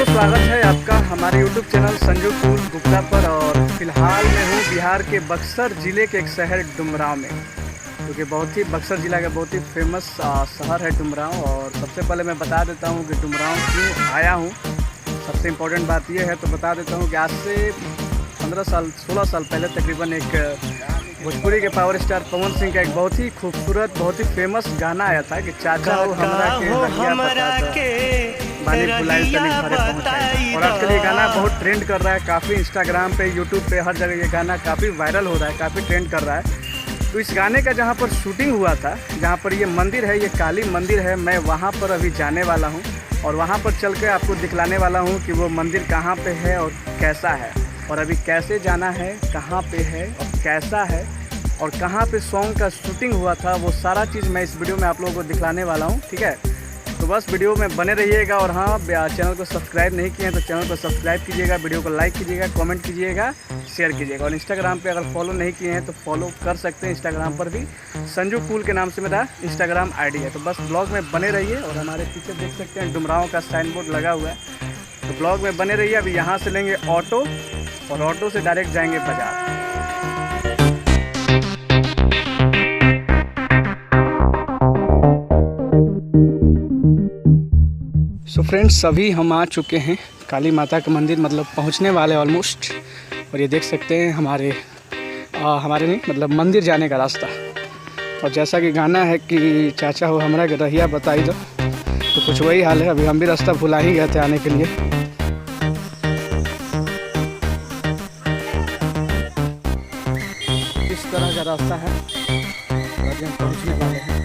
स्वागत है आपका हमारे YouTube channel Sanju cool Gupta पर। और फिलहाल मैं हूँ बिहार के बक्सर ज़िले के एक शहर डुमरांव में, क्योंकि बहुत ही बक्सर ज़िला का बहुत ही फेमस शहर है डुमरांव। और सबसे पहले मैं बता देता हूँ कि डुमरांव क्यों आया हूँ। सबसे इम्पोर्टेंट बात यह है, तो बता देता हूँ कि आज से 16 साल पहले तकरीबन एक भोजपुरी के पावर स्टार पवन सिंह का एक बहुत ही खूबसूरत बहुत ही फेमस गाना आया था कि चाचा हो हमरा के बानी बुलाई तनी घरे पहुँचाई। और आजकल ये गाना बहुत ट्रेंड कर रहा है, काफ़ी इंस्टाग्राम पे, यूट्यूब पे, हर जगह ये गाना काफ़ी वायरल हो रहा है, काफ़ी ट्रेंड कर रहा है। तो इस गाने का जहाँ पर शूटिंग हुआ था, जहाँ पर ये मंदिर है, ये काली मंदिर है, मैं वहाँ पर अभी जाने वाला हूँ और वहाँ पर चल के आपको दिखलाने वाला हूँ कि वो मंदिर कहाँ पे है और कैसा है, और अभी कैसे जाना है, कहाँ पे है और कैसा है, और कहाँ पे सॉन्ग का शूटिंग हुआ था, वो सारा चीज़ मैं इस वीडियो में आप लोगों को दिखलाने वाला हूँ। ठीक है, तो बस वीडियो में बने रहिएगा। और हाँ, चैनल को सब्सक्राइब नहीं किए हैं तो चैनल को सब्सक्राइब कीजिएगा, वीडियो को लाइक कीजिएगा, कमेंट कीजिएगा, शेयर कीजिएगा। और इंस्टाग्राम पे अगर फॉलो नहीं किए हैं तो फॉलो कर सकते हैं, इंस्टाग्राम पर भी संजू कूल के नाम से मेरा इंस्टाग्राम आईडी है। तो बस ब्लॉग में बने रहिए। और हमारे पीछे देख सकते हैं डुमरांव का साइन बोर्ड लगा हुआ है, तो ब्लॉग में बने रहिए। अभी यहाँ से लेंगे ऑटो और ऑटो से डायरेक्ट जाएंगे बाजार। सो फ्रेंड्स, अभी हम आ चुके हैं काली माता के मंदिर, मतलब पहुंचने वाले ऑलमोस्ट। और ये देख सकते हैं हमारे नहीं मतलब मंदिर जाने का रास्ता। और जैसा कि गाना है कि चाचा हो हमरा के रहिया बताई दो, तो कुछ वही हाल है। अभी हम भी रास्ता भुला ही गए थे आने के लिए। इस तरह का रास्ता है और अभी हम पहुँचने वाले हैं।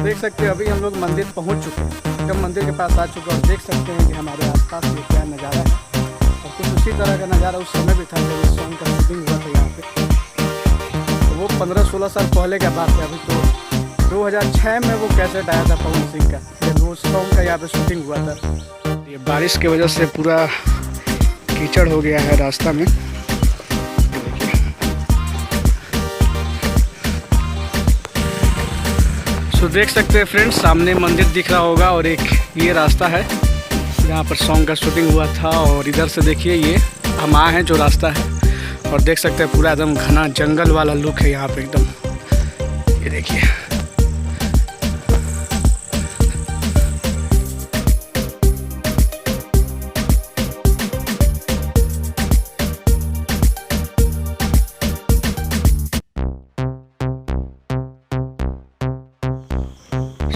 देख सकते हैं अभी हम लोग मंदिर पहुँच चुके हैं, जब मंदिर के पास आ चुके हैं। और देख सकते हैं कि हमारे आसपास ये क्या नज़ारा है। और कुछ उसी तरह का नज़ारा उस समय भी था जब इस सॉन्ग का शूटिंग हुआ था यहाँ पे। तो वो 15-16 साल पहले का बात है। अभी तो 2006 में वो कैसेट आया था पवन सिंह का, जब वो सॉन्ग का यहाँ पे शूटिंग हुआ था। ये बारिश की वजह से पूरा कीचड़ हो गया है रास्ता में। तो देख सकते हैं फ्रेंड्स, सामने मंदिर दिख रहा होगा और एक ये रास्ता है जहाँ पर सॉन्ग का शूटिंग हुआ था। और इधर से देखिए ये हम आए हैं जो रास्ता है, और देख सकते हैं पूरा एकदम घना जंगल वाला लुक है यहाँ पे एकदम। ये देखिए,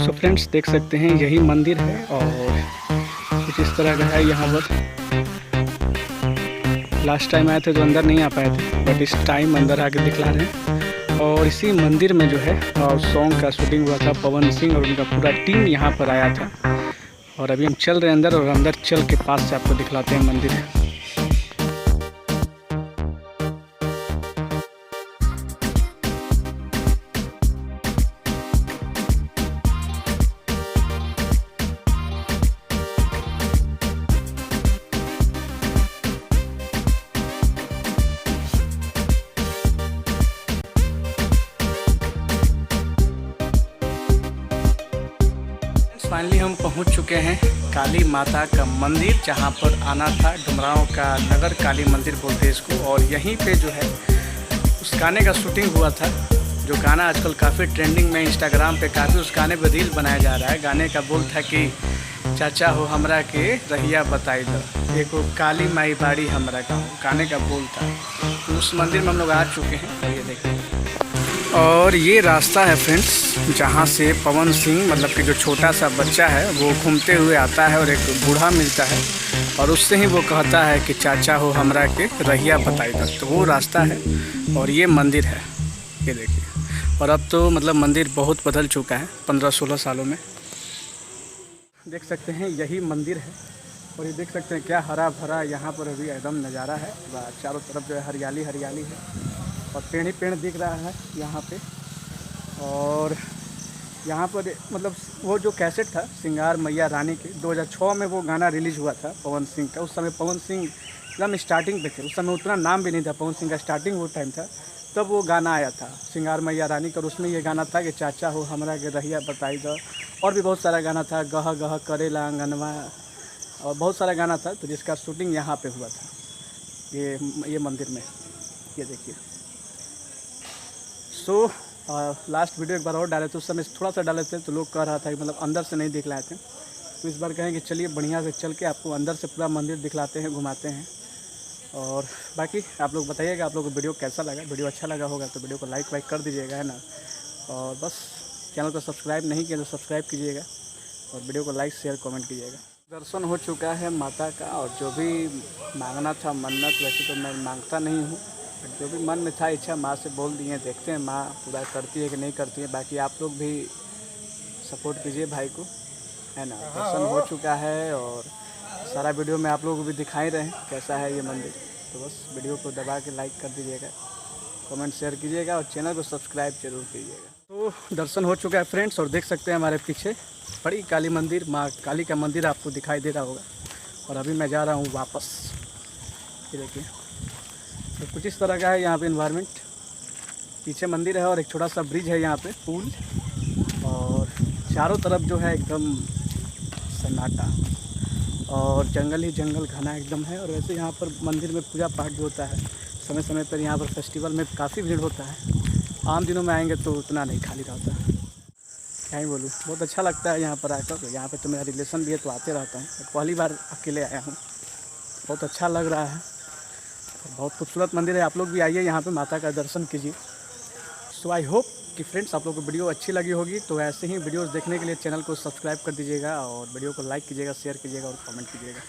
तो फ्रेंड्स देख सकते हैं यही मंदिर है और कुछ इस तरह का है यहाँ पर। लास्ट टाइम आए थे तो अंदर नहीं आ पाए थे, बट इस टाइम अंदर आके दिखला रहे हैं। और इसी मंदिर में जो है और सॉन्ग का शूटिंग हुआ था, पवन सिंह और उनका पूरा टीम यहाँ पर आया था। और अभी हम चल रहे हैं अंदर, और अंदर चल के पास से आपको दिखलाते हैं मंदिर। फाइनली हम पहुंच चुके हैं काली माता का मंदिर, जहां पर आना था। डुमरांव का नगर काली मंदिर बोलते हैं इसको। और यहीं पे जो है उस गाने का शूटिंग हुआ था, जो गाना आजकल काफ़ी ट्रेंडिंग में, इंस्टाग्राम पे काफ़ी उस गाने पर रील बनाया जा रहा है। गाने का बोल था कि चाचा हो हमरा के रहिया बताई दो, देखो काली माई बाड़ी हमरा का, गाने का बोल था। तो उस मंदिर में हम लोग आ चुके हैं, ये देखिए। और ये रास्ता है फ्रेंड्स जहाँ से पवन सिंह मतलब कि जो छोटा सा बच्चा है वो घूमते हुए आता है, और एक बूढ़ा मिलता है और उससे ही वो कहता है कि चाचा हो हमरा के रहिया बताई दो। तो वो रास्ता है और ये मंदिर है, ये देखिए। और अब तो मतलब मंदिर बहुत बदल चुका है 15-16 सालों में। देख सकते हैं यही मंदिर है। और ये देख सकते हैं क्या हरा भरा यहाँ पर अभी एकदम नज़ारा है। चारों तरफ जो है हरियाली हरियाली है और पेड़ ही पेड़ दिख रहा है यहाँ पे। और यहाँ पर मतलब वो जो कैसेट था सिंगार मैया रानी की 2006 में वो गाना रिलीज़ हुआ था पवन सिंह का। उस समय पवन सिंह एकदम स्टार्टिंग पे थे, उस समय उतना नाम भी नहीं था पवन सिंह का, स्टार्टिंग वो टाइम था तब वो गाना आया था सिंगार मैया रानी का। और उसमें ये गाना था कि चाचा हो हमरा के रहिया बताई दो, और भी बहुत सारा गाना था, गह गह करेला आंगनवा, और बहुत सारा गाना था। तो जिसका शूटिंग यहाँ पे हुआ था ये मंदिर में, ये देखिए। सो लास्ट वीडियो एक बार और डाले थे, उस समय थोड़ा सा डाले थे तो लोग कह रहा था कि मतलब अंदर से नहीं दिखलाए थे, तो इस बार कहें कि चलिए बढ़िया से चल के आपको अंदर से पूरा मंदिर दिखलाते हैं, घुमाते हैं। और बाकी आप लोग बताइएगा आप लोग को वीडियो कैसा लगा। वीडियो अच्छा लगा होगा तो वीडियो को लाइक वाइक कर दीजिएगा, है ना। और बस चैनल को सब्सक्राइब नहीं किया तो सब्सक्राइब कीजिएगा, और वीडियो को लाइक शेयर कमेंट कीजिएगा। दर्शन हो चुका है माता का, और जो भी मांगना था मन्नत, वैसे तो मैं मांगता नहीं हूँ, जो भी मन में था इच्छा माँ से बोल दी है, देखते हैं माँ पूरा करती है कि नहीं करती है। बाकी आप लोग भी सपोर्ट कीजिए भाई को, है ना। दर्शन हो चुका है और सारा वीडियो में आप लोग को भी दिखाई रहे हैं कैसा है ये मंदिर। तो बस वीडियो को दबा के लाइक कर दीजिएगा, कमेंट शेयर कीजिएगा और चैनल को सब्सक्राइब जरूर कीजिएगा। तो दर्शन हो चुका है फ्रेंड्स, और देख सकते हैं हमारे पीछे बड़ी काली मंदिर, माँ काली का मंदिर आपको दिखाई दे रहा होगा। और अभी मैं जा रहा हूँ वापस, ये देखिए। तो कुछ इस तरह का है यहाँ पे इन्वायरमेंट, पीछे मंदिर है और एक छोटा सा ब्रिज है यहाँ पे, पुल, और चारों तरफ जो है एकदम सन्नाटा और जंगल ही जंगल घना एकदम है। और वैसे यहाँ पर मंदिर में पूजा पाठ भी होता है समय समय पर। यहाँ पर फेस्टिवल में काफ़ी भीड़ होता है, आम दिनों में आएंगे तो उतना नहीं खाली रहता है, क्या ही बोलूँ। बहुत अच्छा लगता है यहाँ पर आकर। यहाँ पे तो मेरा रिलेशन भी है तो आते रहता हूँ, पहली बार अकेले आया हूँ, बहुत अच्छा लग रहा है। बहुत खूबसूरत मंदिर है, आप लोग भी आइए यहाँ पे माता का दर्शन कीजिए। सो आई होप कि फ्रेंड्स आप लोग को वीडियो अच्छी लगी होगी। तो ऐसे ही वीडियोस देखने के लिए चैनल को सब्सक्राइब कर दीजिएगा, और वीडियो को लाइक कीजिएगा, शेयर कीजिएगा और कमेंट कीजिएगा।